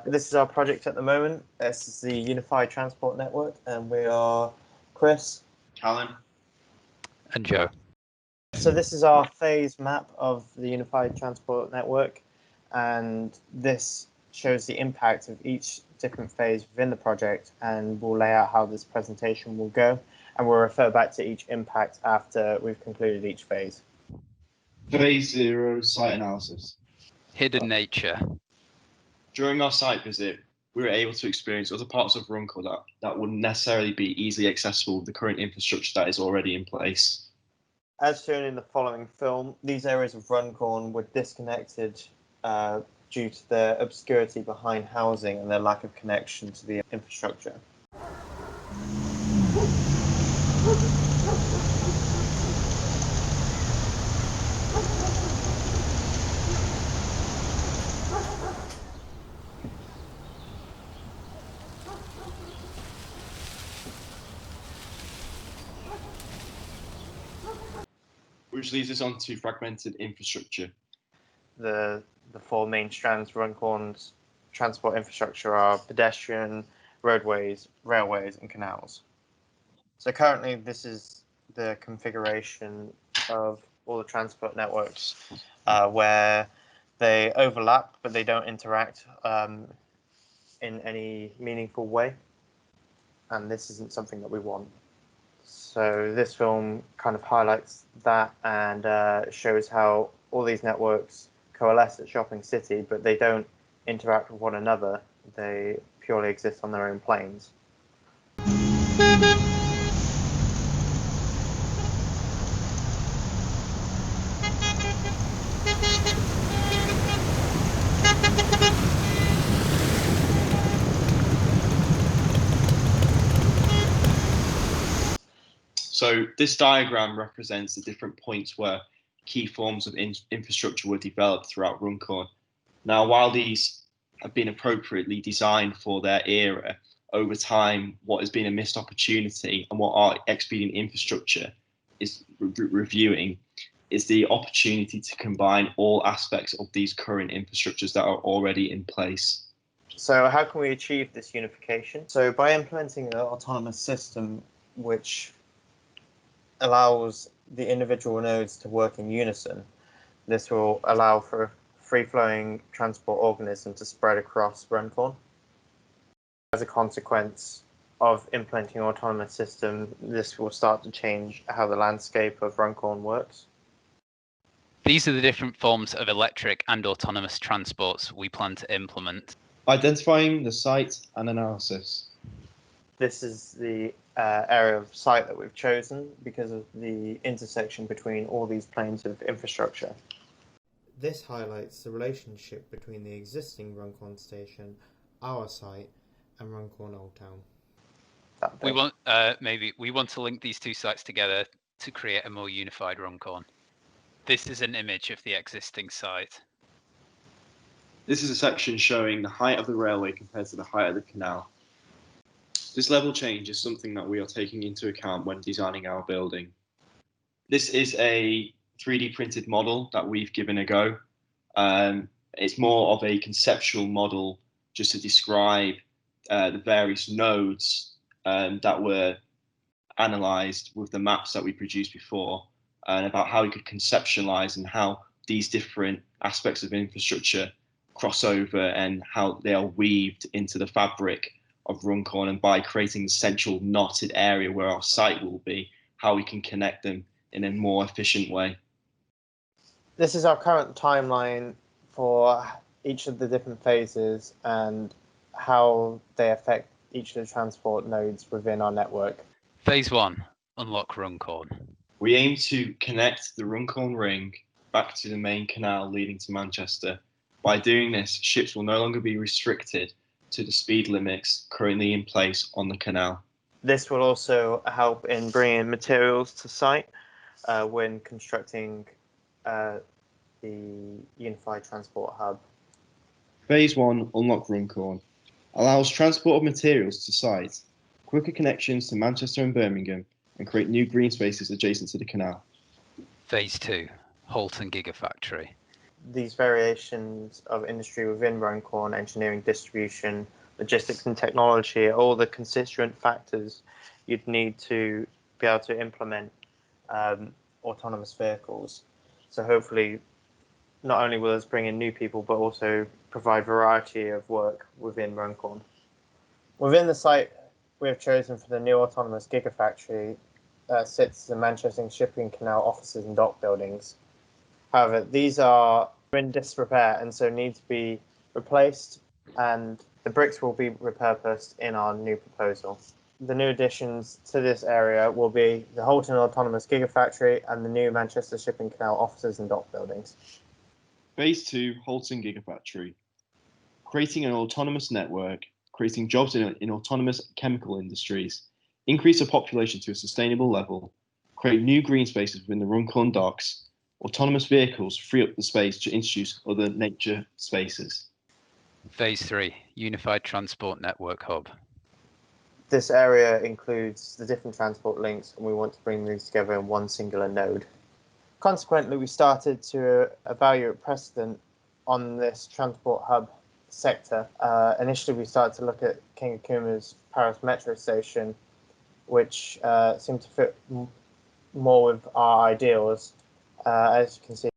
This is our project at the moment. This is the Unified Transport Network, and we are Chris, Callum, and Joe. So this is our phase map of the Unified Transport Network, and this shows the impact of each different phase within the project, and we'll lay out how this presentation will go, and we'll refer back to each impact after we've concluded each phase. Phase 0, site analysis. Hidden nature. During our site visit, we were able to experience other parts of Runcorn that wouldn't necessarily be easily accessible with the current infrastructure that is already in place. As shown in the following film, these areas of Runcorn were disconnected due to the obscurity behind housing and their lack of connection to the infrastructure. Which leads us on to fragmented infrastructure. The four main strands of Runcorn's transport infrastructure are pedestrian, roadways, railways, and canals. So currently, this is the configuration of all the transport networks where they overlap, but they don't interact in any meaningful way. And this isn't something that we want. So this film kind of highlights that and shows how all these networks coalesce at Shopping City, but they don't interact with one another. They purely exist on their own planes. So this diagram represents the different points where key forms of infrastructure were developed throughout Runcorn. Now, while these have been appropriately designed for their era, over time, what has been a missed opportunity and what our Expedient Infrastructure is reviewing is the opportunity to combine all aspects of these current infrastructures that are already in place. So how can we achieve this unification? So by implementing an autonomous system which allows the individual nodes to work in unison, this will allow for free-flowing transport organism to spread across Runcorn. As a consequence of implementing an autonomous system, this will start to change how the landscape of Runcorn works. These are the different forms of electric and autonomous transports we plan to implement. Identifying the site and analysis. This is the area of site that we've chosen because of the intersection between all these planes of infrastructure. This highlights the relationship between the existing Runcorn station, our site, and Runcorn Old Town. We want to link these two sites together to create a more unified Runcorn. This is an image of the existing site. This is a section showing the height of the railway compared to the height of the canal. This level change is something that we are taking into account when designing our building. This is a 3D printed model that we've given a go. It's more of a conceptual model just to describe the various nodes that were analysed with the maps that we produced before, and about how we could conceptualize and how these different aspects of infrastructure cross over and how they are weaved into the fabric of Runcorn, and by creating the central knotted area where our site will be, how we can connect them in a more efficient way. This is our current timeline for each of the different phases and how they affect each of the transport nodes within our network. Phase 1, unlock Runcorn. We aim to connect the Runcorn Ring back to the main canal leading to Manchester. By doing this, ships will no longer be restricted to the speed limits currently in place on the canal. This will also help in bringing materials to site when constructing the Unified Transport Hub. Phase 1, unlock Runcorn, allows transport of materials to site, quicker connections to Manchester and Birmingham, and create new green spaces adjacent to the canal. Phase 2, Halton Gigafactory. these variations of industry within Runcorn, engineering, distribution, logistics and technology, are all the constituent factors you'd need to be able to implement autonomous vehicles. So hopefully not only will this bring in new people, but also provide variety of work within Runcorn. Within the site we have chosen for the new autonomous Gigafactory sits the Manchester Shipping Canal offices and dock buildings. However, these are in disrepair and so need to be replaced, and the bricks will be repurposed in our new proposal. The new additions to this area will be the Holton Autonomous Gigafactory and the new Manchester Shipping Canal offices and dock buildings. Phase 2, Holton Gigafactory. Creating an autonomous network, creating jobs in autonomous chemical industries, increase the population to a sustainable level, create new green spaces within the Runcorn docks, autonomous vehicles free up the space to introduce other nature spaces. Phase 3, Unified Transport Network Hub. This area includes the different transport links, and we want to bring these together in one singular node. Consequently, we started to evaluate precedent on this transport hub sector. Initially, we started to look at King Akuma's Paris Metro Station, which seemed to fit more with our ideals. As you can see,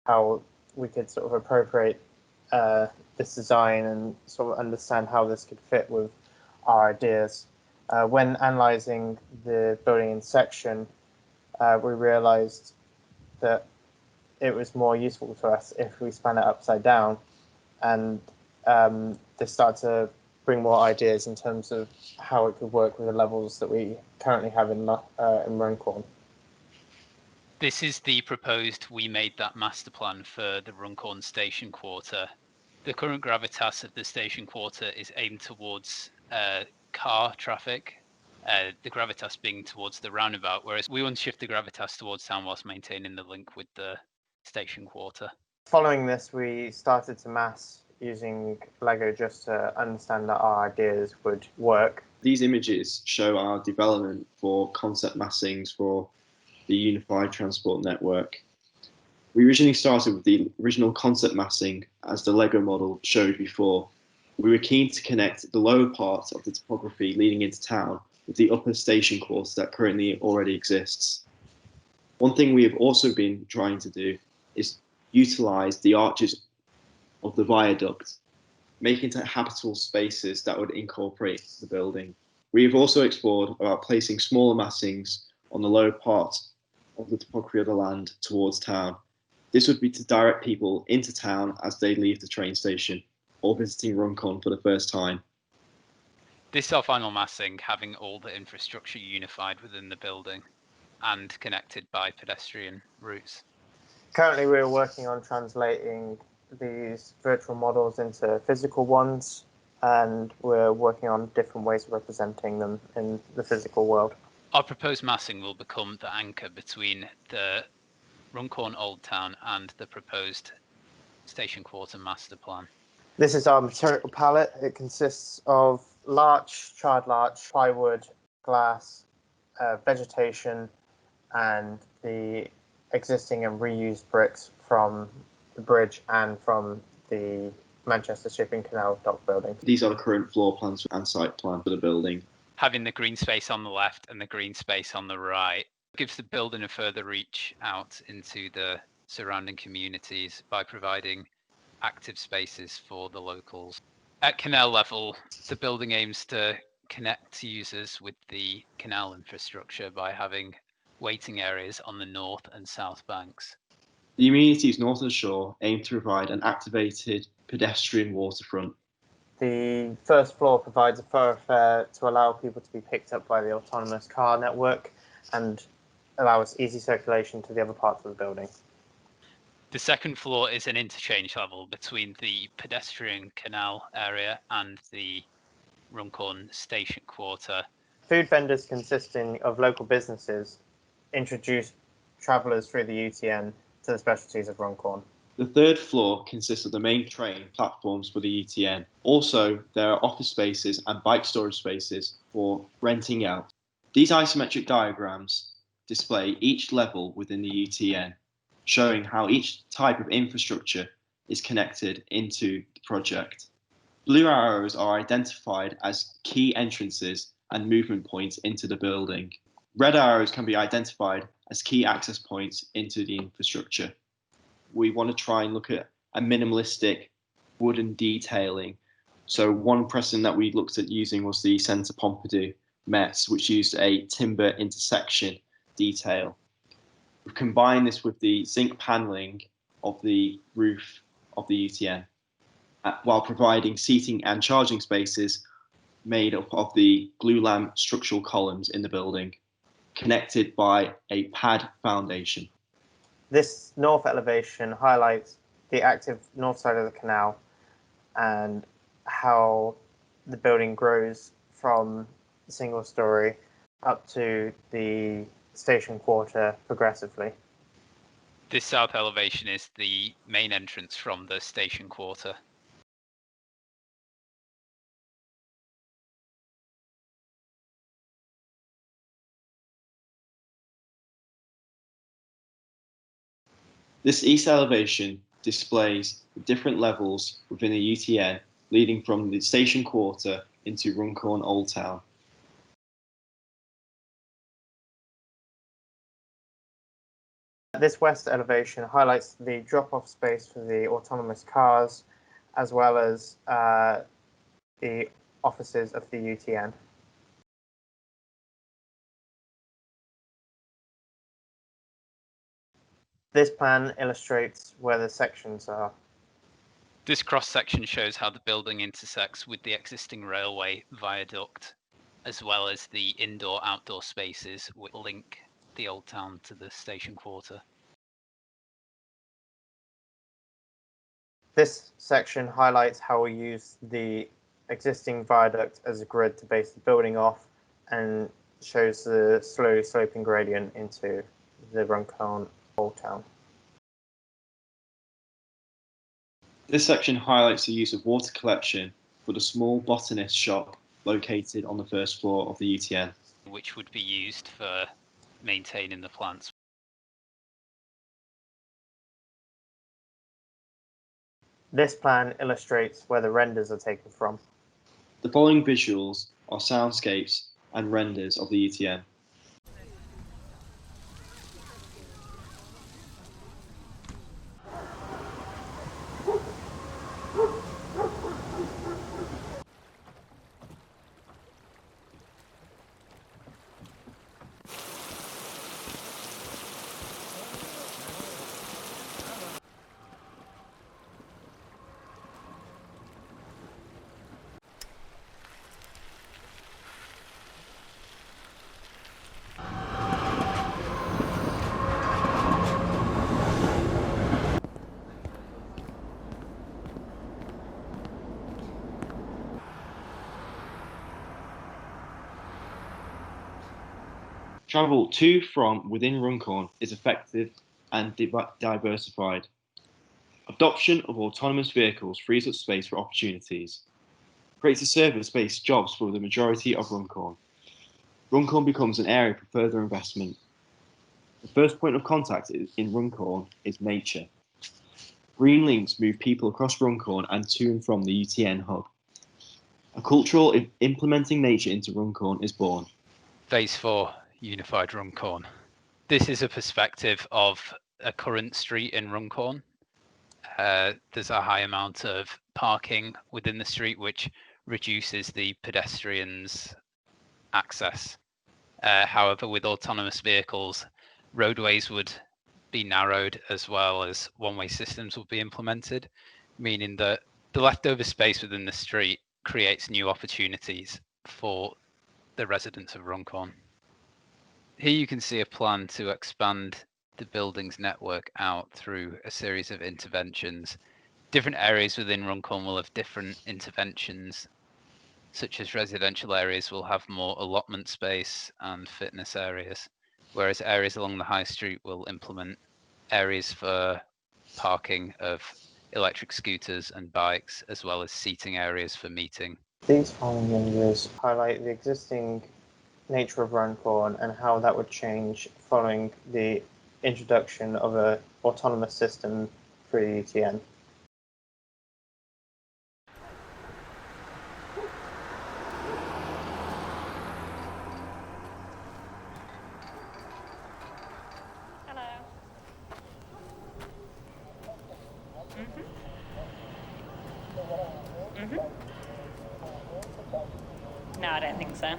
how we could sort of appropriate this design and sort of understand how this could fit with our ideas. When analysing the building in section, we realised that it was more useful to us if we span it upside down, and this started to bring more ideas in terms of how it could work with the levels that we currently have in Runcorn. This is the proposed We Made That master plan for the Runcorn Station Quarter. The current gravitas of the station quarter is aimed towards car traffic, the gravitas being towards the roundabout, whereas we want to shift the gravitas towards town whilst maintaining the link with the station quarter. Following this, we started to mass using Lego just to understand that our ideas would work. These images show our development for concept massings for the Unified Transport Network. We originally started with the original concept massing as the Lego model showed before. We were keen to connect the lower part of the topography leading into town with the upper station quarter that currently already exists. One thing we have also been trying to do is utilise the arches of the viaduct, making it habitable spaces that would incorporate the building. We have also explored about placing smaller massings on the lower part of the topography of the land towards town. This would be to direct people into town as they leave the train station or visiting Runcorn for the first time. This is our final massing, having all the infrastructure unified within the building and connected by pedestrian routes. Currently, we're working on translating these virtual models into physical ones, and we're working on different ways of representing them in the physical world. Our proposed massing will become the anchor between the Runcorn Old Town and the proposed station quarter master plan. This is our material palette. It consists of charred larch, plywood, glass, vegetation, and the existing and reused bricks from the bridge and from the Manchester Shipping Canal dock building. These are the current floor plans and site plan for the building. Having the green space on the left and the green space on the right gives the building a further reach out into the surrounding communities by providing active spaces for the locals. At canal level, the building aims to connect users with the canal infrastructure by having waiting areas on the north and south banks. The amenities north of the shore aim to provide an activated pedestrian waterfront. The first floor provides a thoroughfare to allow people to be picked up by the autonomous car network and allows easy circulation to the other parts of the building. The second floor is an interchange level between the pedestrian canal area and the Runcorn Station Quarter. Food vendors consisting of local businesses introduce travellers through the UTN to the specialties of Runcorn. The third floor consists of the main train platforms for the UTN. Also, there are office spaces and bike storage spaces for renting out. These isometric diagrams display each level within the UTN. showing how each type of infrastructure is connected into the project. Blue arrows are identified as key entrances and movement points into the building. Red arrows can be identified as key access points into the infrastructure. We want to try and look at a minimalistic wooden detailing. So one precedent that we looked at using was the Centre Pompidou, Metz, which used a timber intersection detail. We've combined this with the zinc panelling of the roof of the UTN, while providing seating and charging spaces made up of the glulam structural columns in the building, connected by a pad foundation. This north elevation highlights the active north side of the canal and how the building grows from single story up to the station quarter progressively. This south elevation is the main entrance from the station quarter. This east elevation displays the different levels within the UTN leading from the station quarter into Runcorn Old Town. This west elevation highlights the drop-off space for the autonomous cars, as well as the offices of the UTN. This plan illustrates where the sections are. This cross-section shows how the building intersects with the existing railway viaduct, as well as the indoor-outdoor spaces which link the Old Town to the station quarter. This section highlights how we use the existing viaduct as a grid to base the building off, and shows the slowly sloping gradient into the Runcorn Old Town. This section highlights the use of water collection for the small botanist shop located on the first floor of the UTN, which would be used for maintaining the plants. This plan illustrates where the renders are taken from. The following visuals are soundscapes and renders of the UTN. Travel to from within Runcorn is effective and diversified. Adoption of autonomous vehicles frees up space for opportunities, creates a service-based jobs for the majority of Runcorn. Runcorn becomes an area for further investment. The first point of contact in Runcorn is nature. Green links move people across Runcorn and to and from the UTN hub. A cultural implementing nature into Runcorn is born. Phase 4, Unified Runcorn. This is a perspective of a current street in Runcorn. There's a high amount of parking within the street, which reduces the pedestrians' access. However, with autonomous vehicles, roadways would be narrowed as well as one-way systems will be implemented, meaning that the leftover space within the street creates new opportunities for the residents of Runcorn. Here you can see a plan to expand the building's network out through a series of interventions. Different areas within Runcorn will have different interventions, such as residential areas will have more allotment space and fitness areas, whereas areas along the high street will implement areas for parking of electric scooters and bikes, as well as seating areas for meeting. These following images highlight the existing nature of Runcorn and how that would change following the introduction of an autonomous system through UTN. Hello. No, I don't think so.